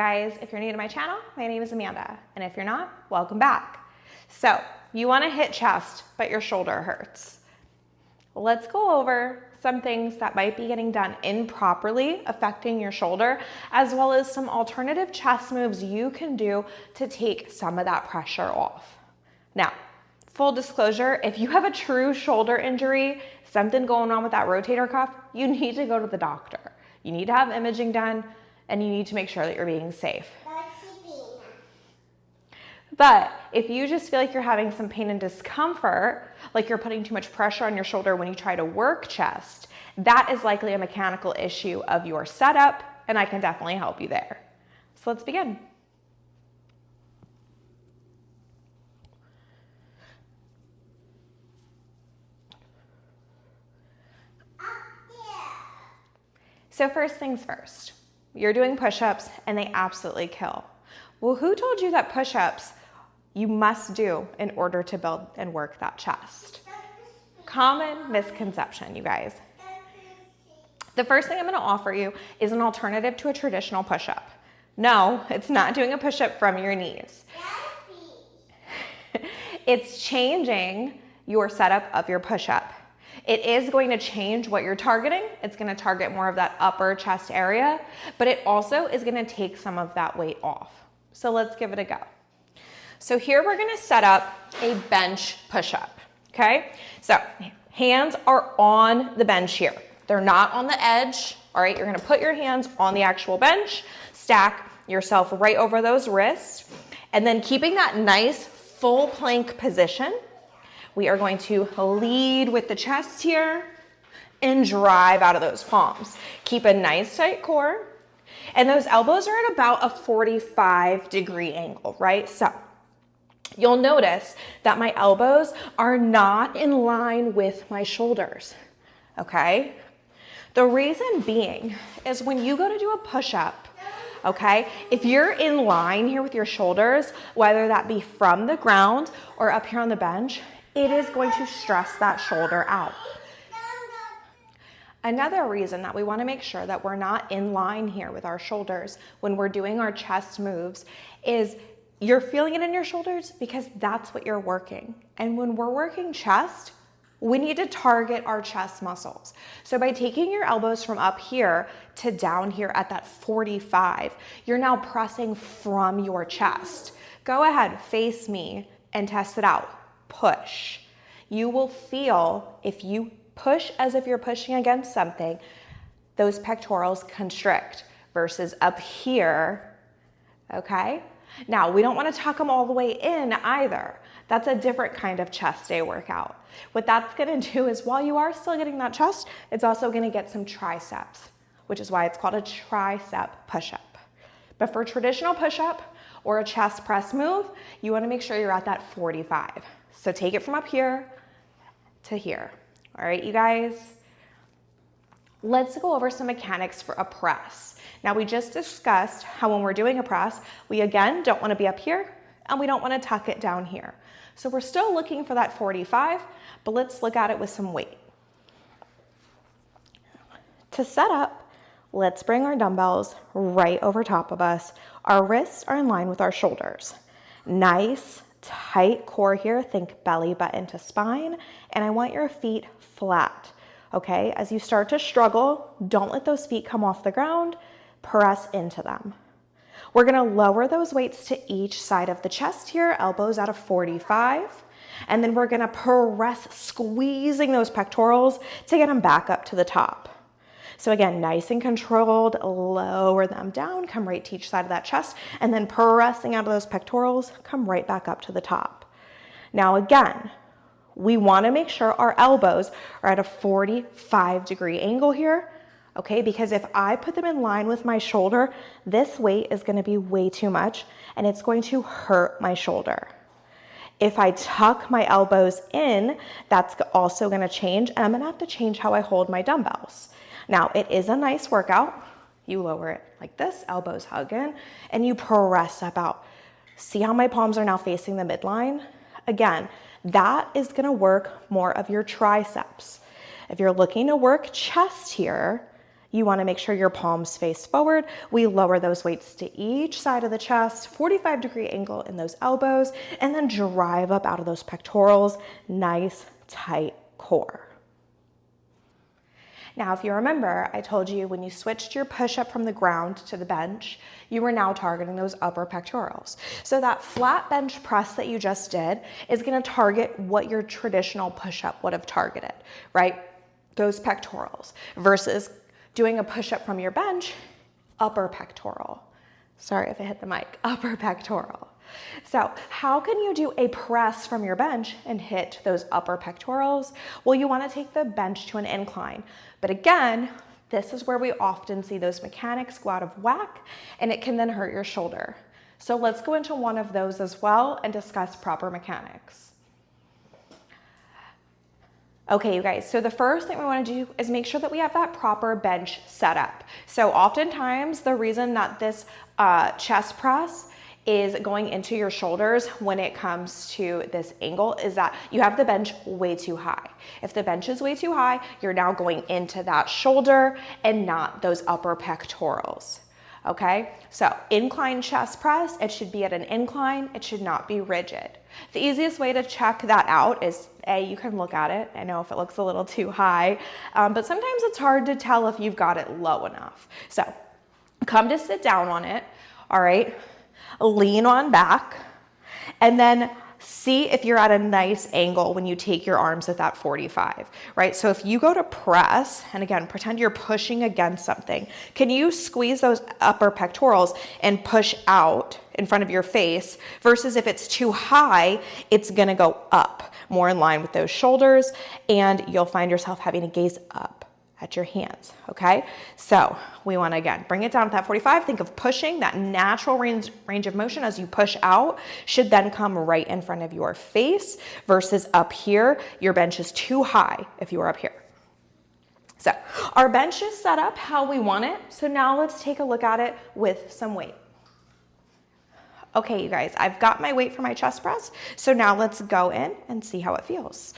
guys, if you're new to my channel, my name is Amanda, and if you're not, welcome back. So you want to hit chest, but your shoulder hurts. Let's go over some things that might be getting done improperly, affecting your shoulder, as well as some alternative chest moves you can do to take some of that pressure off. Now, full disclosure, if you have a true shoulder injury, something going on with that rotator cuff, you need to go to the doctor. You need to have imaging done, and you need to make sure that you're being safe. But if you just feel like you're having some pain and discomfort, like you're putting too much pressure on your shoulder when you try to work chest, that is likely a mechanical issue of your setup, and I can definitely help you there. So let's begin. So first things first, you're doing push-ups and they absolutely kill. Well, who told you that push-ups you must do in order to build and work that chest? Common misconception, you guys. The first thing I'm going to offer you is an alternative to a traditional push-up. No, it's not doing a push-up from your knees. It's changing your setup of your push-up. It is going to change what you're targeting. It's going to target more of that upper chest area, but it also is going to take some of that weight off. So let's give it a go. So here we're going to set up a bench push-up, okay? So hands are on the bench here. They're not on the edge, all right? You're going to put your hands on the actual bench, stack yourself right over those wrists, and then keeping that nice full plank position, we are going to lead with the chest here and drive out of those palms. Keep a nice tight core, and those elbows are at about a 45-degree angle, right? So you'll notice that my elbows are not in line with my shoulders, okay? The reason being is when you go to do a push-up, okay, if you're in line here with your shoulders, whether that be from the ground or up here on the bench, it is going to stress that shoulder out. Another reason that we want to make sure that we're not in line here with our shoulders when we're doing our chest moves is you're feeling it in your shoulders because that's what you're working. And when we're working chest, we need to target our chest muscles. So by taking your elbows from up here to down here at that 45, you're now pressing from your chest. Go ahead, face me and test it out. Push. You will feel if you push as if you're pushing against something, those pectorals constrict versus up here, okay? Now, we don't want to tuck them all the way in either. That's a different kind of chest day workout. What that's going to do is while you are still getting that chest, it's also going to get some triceps, which is why it's called a tricep push-up. But for traditional push-up or a chest press move, you want to make sure you're at that 45. So take it from up here to here. All right, you guys? Let's go over some mechanics for a press. Now, we just discussed how when we're doing a press, we again don't want to be up here and we don't want to tuck it down here. So we're still looking for that 45, but let's look at it with some weight. To set up, let's bring our dumbbells right over top of us. Our wrists are in line with our shoulders. Nice, tight core here. Think belly button to spine. And I want your feet flat, okay? As you start to struggle, don't let those feet come off the ground. Press into them. We're going to lower those weights to each side of the chest here, elbows at a 45. And then we're going to press, squeezing those pectorals to get them back up to the top. So again, nice and controlled, lower them down, come right to each side of that chest, and then pressing out of those pectorals, come right back up to the top. Now again, we want to make sure our elbows are at a 45-degree angle here, okay? Because if I put them in line with my shoulder, this weight is going to be way too much, and it's going to hurt my shoulder. If I tuck my elbows in, that's also going to change, and I'm going to have to change how I hold my dumbbells. Now, it is a nice workout. You lower it like this, elbows hug in, and you press up out. See how my palms are now facing the midline? Again, that is going to work more of your triceps. If you're looking to work chest here, You want to make sure your palms face forward. We lower those weights to each side of the chest, 45-degree angle in those elbows, and then drive up out of those pectorals. Nice, tight core. Now, if you remember, I told you when you switched your push-up from the ground to the bench, you were now targeting those upper pectorals. So that flat bench press that you just did is going to target what your traditional push-up would have targeted, right? Those pectorals versus doing a push-up from your bench, upper pectoral. Sorry if I hit the mic, upper pectoral. So how can you do a press from your bench and hit those upper pectorals? Well, you want to take the bench to an incline. But again, this is where we often see those mechanics go out of whack, and it can then hurt your shoulder. So let's go into one of those as well and discuss proper mechanics. Okay, you guys, so the first thing we want to do is make sure that we have that proper bench set up. So oftentimes the reason that this chest press is going into your shoulders when it comes to this angle is that you have the bench way too high. If the bench is way too high, you're now going into that shoulder and not those upper pectorals. Okay, so incline chest press, it should be at an incline, it should not be rigid. The easiest way to check that out is you can look at it. I know if it looks a little too high, but sometimes it's hard to tell if you've got it low enough. So come to sit down on it, all right, lean on back, and then see if you're at a nice angle when you take your arms at that 45, right? So if you go to press, and again, pretend you're pushing against something, can you squeeze those upper pectorals and push out in front of your face versus if it's too high, it's gonna go up, more in line with those shoulders, and you'll find yourself having to gaze up at your hands, okay? So we wanna, again, bring it down to that 45. Think of pushing. That natural range of motion as you push out should then come right in front of your face versus up here. Your bench is too high if you are up here. So our bench is set up how we want it. So now let's take a look at it with some weight. Okay, you guys, I've got my weight for my chest press. So now let's go in and see how it feels.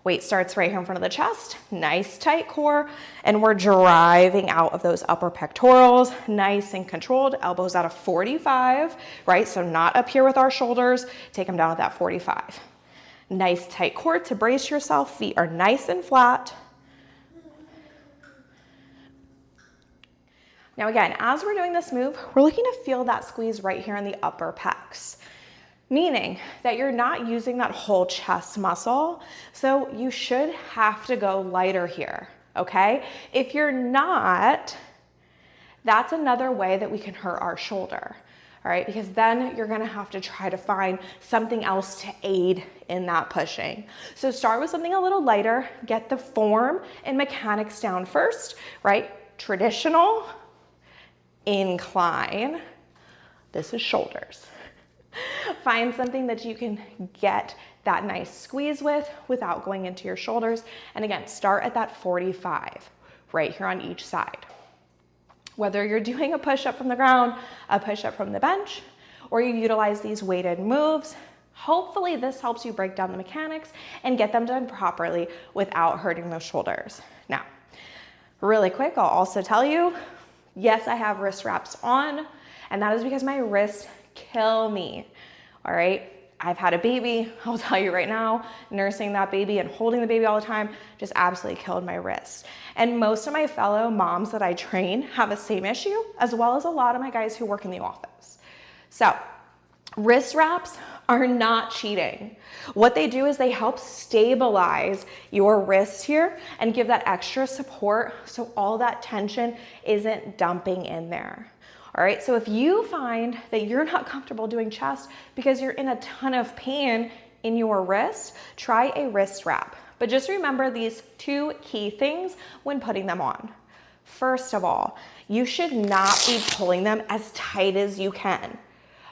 Weight starts right here in front of the chest, nice tight core, and we're driving out of those upper pectorals, nice and controlled, elbows out of 45, right? So not up here with our shoulders, take them down at that 45. Nice tight core to brace yourself, feet are nice and flat. Now again, as we're doing this move, we're looking to feel that squeeze right here in the upper pecs. Meaning that you're not using that whole chest muscle, so you should have to go lighter here, okay? If you're not, that's another way that we can hurt our shoulder, all right? Because then you're gonna have to try to find something else to aid in that pushing. So start with something a little lighter, get the form and mechanics down first, right? Traditional, incline, this is shoulders. Find something that you can get that nice squeeze with without going into your shoulders. And again, start at that 45, right here on each side. Whether you're doing a push-up from the ground, a push-up from the bench, or you utilize these weighted moves, hopefully this helps you break down the mechanics and get them done properly without hurting those shoulders. Now, really quick, I'll also tell you, yes, I have wrist wraps on, and that is because my wrists kill me, all right? I've had a baby, I'll tell you right now, nursing that baby and holding the baby all the time just absolutely killed my wrist. And most of my fellow moms that I train have the same issue, as well as a lot of my guys who work in the office. So wrist wraps are not cheating. What they do is they help stabilize your wrists here and give that extra support so all that tension isn't dumping in there. All right, so if you find that you're not comfortable doing chest because you're in a ton of pain in your wrist, try a wrist wrap. But just remember these two key things when putting them on. First of all, you should not be pulling them as tight as you can,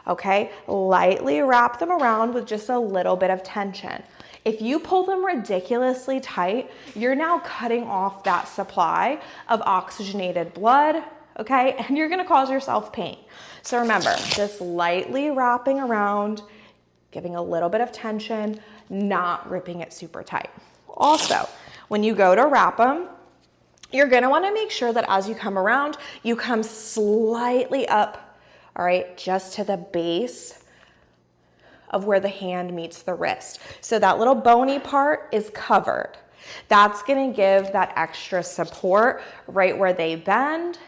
okay? Lightly wrap them around with just a little bit of tension. If you pull them ridiculously tight, you're now cutting off that supply of oxygenated blood, okay? And you're gonna cause yourself pain. So remember, just lightly wrapping around, giving a little bit of tension, not ripping it super tight. Also, when you go to wrap them, You're gonna wanna make sure that as you come around, you come slightly up, all right, just to the base of where the hand meets the wrist. So that little bony part is covered. That's gonna give that extra support right where they bend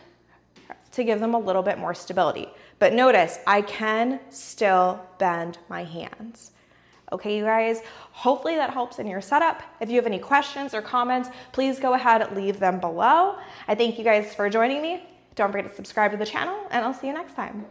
to give them a little bit more stability. But notice, I can still bend my hands. Okay, you guys, hopefully that helps in your setup. If you have any questions or comments, please go ahead and leave them below. I thank you guys for joining me. Don't forget to subscribe to the channel, and I'll see you next time.